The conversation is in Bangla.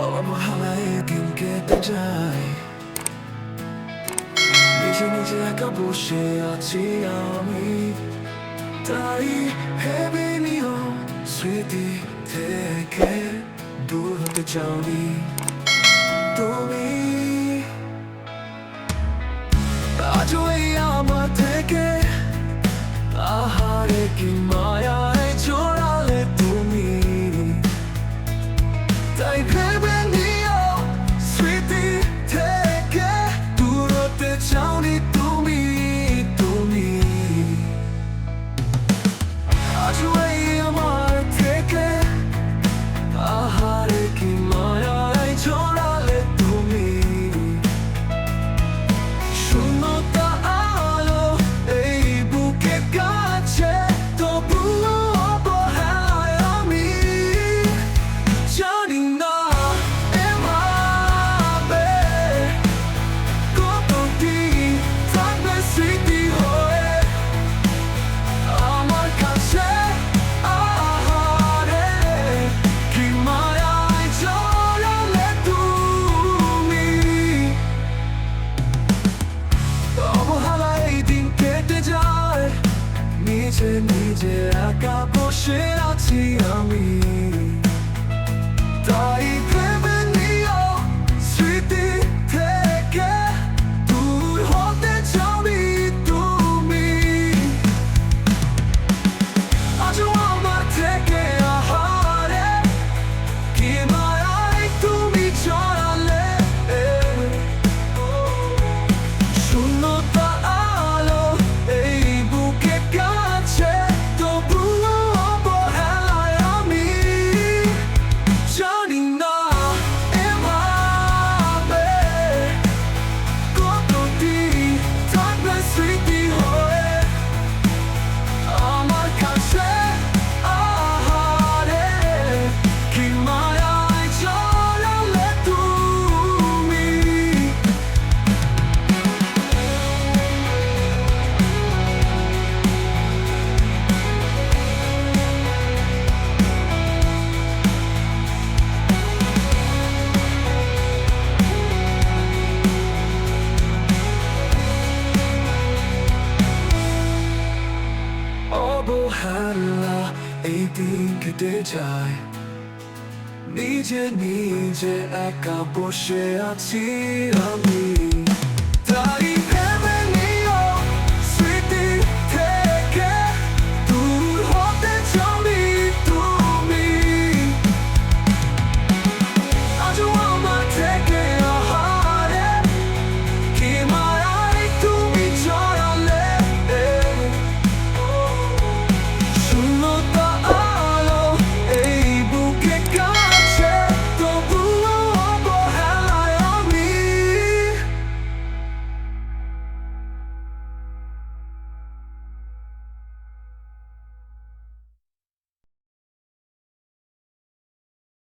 অবহেলায় দিন কেটে যায়, নিজে নিজে একা বসে আছি আমি। তাই ভেবে নিও স্মৃতি থেকে দূর হতে চাওনি তুমি। আজও এই আমার থেকে আহারে কি মায়ায় জড়ালে তুমি। তাই ভেবে নিও স্মৃতি থেকে দূর হতে চাওনি তুমি তুমি। আজও এই আমার থেকে আহারে কি মায়ায় জড়ালে তুমি। শূন্যতা আলো এই বুকে কাছে, তবুও অবহেলায় আমি। জানি না এভাবে কতদিন থাকবে স্মৃতি হয়ে আমার কাছে। আহারে কি মায়ায় জড়ালে তুমি। অবহেলায় এই দিন কেটে যায়, নিজে নিজে একা বসে আছি আমি। তাই ভেবে নিও স্মৃতি থেকে দূর হতে চাওনি তুমি। আজও আমার থেকে আহারে কি মায়ায় তুমি জড়ালে। শূন্যতা আলো এই বুকে কাছে, তবুও অবহেলায় আমি। জানি না এভাবে কতদিন থাকবে স্মৃতি হয়ে আমার কাছে। আহারে কি মায়ায় জড়ালে তুমি। অবহেলা এই দিন কেটে যায়, নিজে নিজে একা বসে আছি আমি। তাই